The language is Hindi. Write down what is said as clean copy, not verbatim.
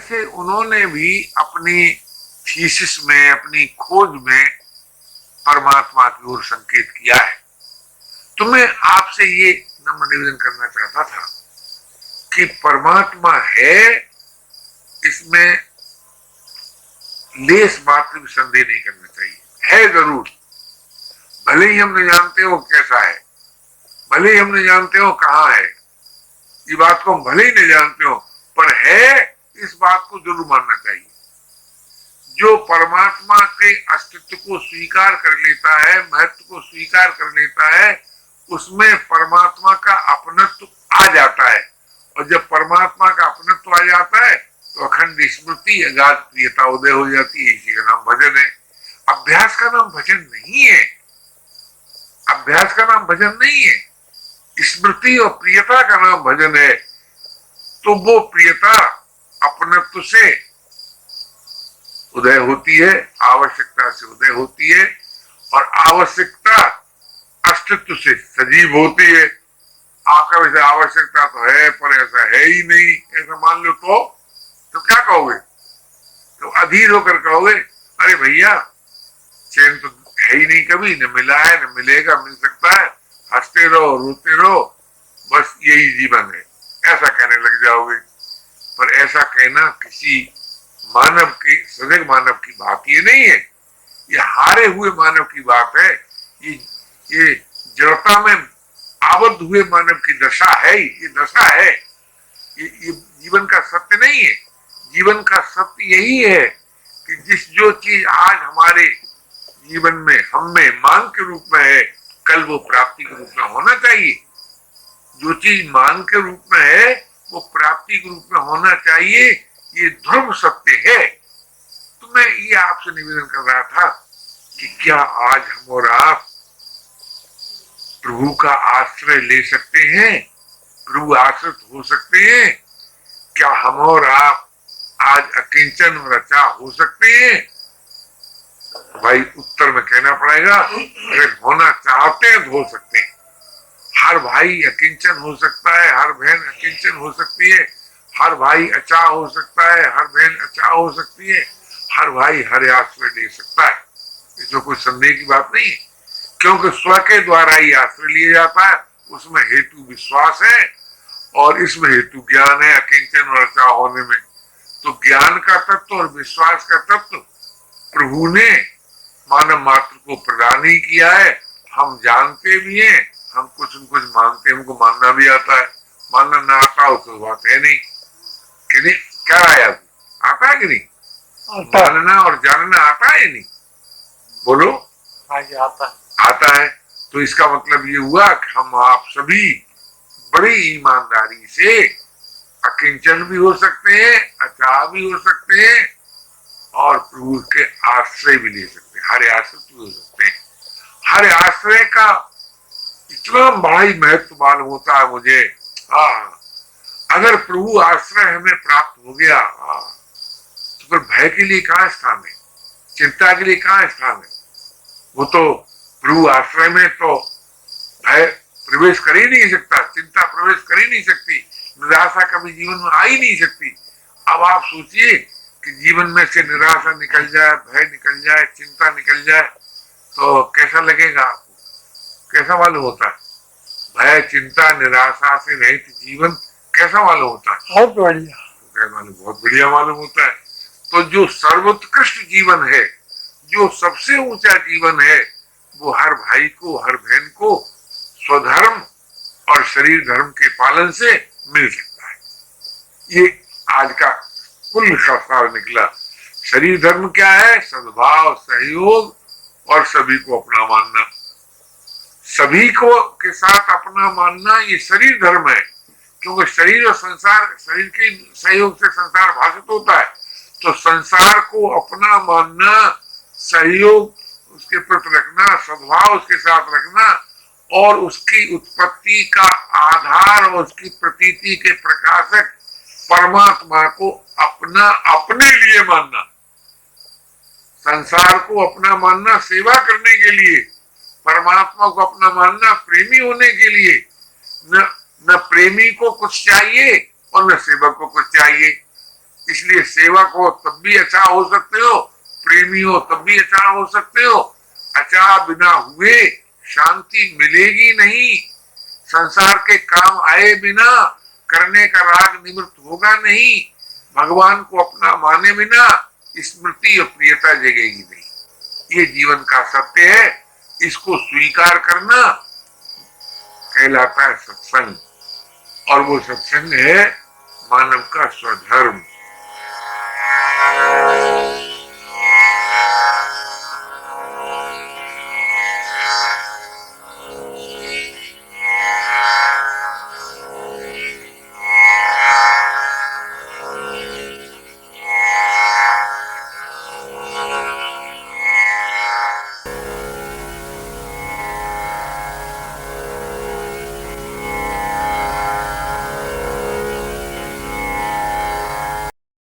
ऐसे उन्होंने भी अपनी थीसिस में, अपनी खोज में परमात्मा की ओर संकेत किया है। तो मैं आपसे ये नम्र निवेदन करना चाहता था कि परमात्मा है, इसमें लेस मात्र भी संदेह नहीं करना चाहिए। है जरूर, भले ही हम न जानते हो कैसा है, भले ही हम न जानते हो कहाँ है, ये बात को हम भले ही नहीं जानते हो, पर है, इस बात को जरूर मानना चाहिए। जो परमात्मा के अस्तित्व को स्वीकार कर लेता है, महत्व को स्वीकार कर लेता है, उसमें परमात्मा का अपनत्व आ जाता है। और जब परमात्मा का अपनत्व आ जाता है तो अखंड स्मृति, अगाध प्रियता उदय हो जाती है। इसी का नाम भजन है। अभ्यास का नाम भजन नहीं है, अभ्यास का नाम भजन नहीं है, स्मृति और प्रियता का नाम भजन है। तो वो प्रियता अपनत्व से उदय होती है, आवश्यकता से उदय होती है, और आवश्यकता अस्तित्व से सजीव होती है। आपका वैसे आवश्यकता तो है पर ऐसा है ही नहीं, ऐसा मान लो तो क्या कहोगे? तो अधीर होकर कहोगे अरे भैया चैन तो है ही नहीं, कभी न मिला है न मिलेगा, मिल सकता है, हंसते रहो रोते रहो, बस यही जीवन है, ऐसा कहने लग जाओगे। पर ऐसा कहना किसी मानव की, सजग मानव की बात ये नहीं है, ये हारे हुए मानव की बात है। ये जड़ता में आबद्ध हुए मानव की दशा है, ये दशा है, ये जीवन का सत्य नहीं है। जीवन का सत्य यही है कि जो चीज आज हमारे जीवन में हम में मांग के रूप में है, कल वो प्राप्ति के रूप में होना चाहिए। जो चीज मांग के रूप में है वो प्राप्ति के रूप में होना चाहिए, ये ध्रुव सत्य है। तो मैं ये आपसे निवेदन कर रहा था कि क्या आज हम और आप प्रभु का आश्रय ले सकते हैं, प्रभु आश्रित हो सकते हैं? क्या हम और आप आज अकिंचन और अचा हो सकते हैं? भाई उत्तर में कहना पड़ेगा, अगर होना चाहते हैं तो हो सकते हैं। हर भाई अकिंचन हो सकता है, हर बहन अकिंचन हो सकती है, हर भाई अचा हो सकता है, हर बहन अचा हो सकती है, हर भाई हर आश्रय ले सकता है। इसमें कोई संदेह की बात नहीं है, क्योंकि स्व के द्वारा ही आश्रय लिया जाता है। उसमें हेतु विश्वास है और इसमें हेतु ज्ञान है, अकिंचन और अचा होने में। तो ज्ञान का तत्व और विश्वास का तत्व प्रभु ने मानव मात्र को प्रदान ही किया है। हम जानते भी हैं, हम कुछ न कुछ मानते हैं, हमको मानना भी आता है। मानना ना आता हो तो बात है नहीं कि नहीं। क्या आया आता है कि नहीं? मानना और जानना आता है नहीं? बोलो। आता है। तो इसका मतलब ये हुआ कि हम आप सभी बड़ी ईमानदारी से अकिंचन भी हो सकते हैं, अचा भी हो सकते हैं, और प्रभु के आश्रय भी ले सकते हैं, हर आश्रय भी हो सकते हैं। हर आश्रय का इतना बड़ा ही महत्व मालूम होता है मुझे। अगर प्रभु आश्रय हमें प्राप्त हो गया तो फिर भय के लिए कहाँ स्थान है, चिंता के लिए कहाँ स्थान है? वो तो प्रभु आश्रय में तो भय प्रवेश कर ही नहीं सकता, चिंता प्रवेश कर ही नहीं सकती, निराशा कभी जीवन में आ ही नहीं सकती। अब आप सोचिए कि जीवन में से निराशा निकल जाए, भय निकल जाए, चिंता निकल जाए तो कैसा लगेगा आपको? कैसा मालूम होता है? भय चिंता निराशा से रहित जीवन कैसा मालूम होता है? बहुत बढ़िया। बहुत बढ़िया मालूम होता है। तो जो सर्वोत्कृष्ट जीवन है, जो सबसे ऊंचा जीवन है, वो हर भाई को, हर बहन को स्वधर्म और शरीर धर्म के पालन से मिल सकता है। ये आज का कुल सार निकला। शरीर धर्म क्या है? सद्भाव, सहयोग और सभी को अपना मानना। सभी को के साथ अपना मानना ये शरीर धर्म है, क्योंकि शरीर और संसार, शरीर के सहयोग से संसार भाषित होता है। तो संसार को अपना मानना, सहयोग उसके प्रति रखना, सद्भाव उसके साथ रखना, और उसकी उत्पत्ति का आधार और उसकी प्रतीति के प्रकाशक परमात्मा को अपना, अपने लिए मानना। संसार को अपना मानना सेवा करने के लिए, परमात्मा को अपना मानना प्रेमी होने के लिए। न प्रेमी को कुछ चाहिए और न सेवक को कुछ चाहिए। इसलिए सेवक हो तब भी अच्छा हो सकते हो, प्रेमी हो तब भी अच्छा हो सकते हो। अच्छा बिना हुए शांति मिलेगी नहीं। संसार के काम आए बिना करने का राग निवृत्त होगा नहीं। भगवान को अपना माने बिना स्मृति और प्रियता जगेगी नहीं। ये जीवन का सत्य है। इसको स्वीकार करना कहलाता है सत्संग। और वो सत्संग है मानव का स्वधर्म।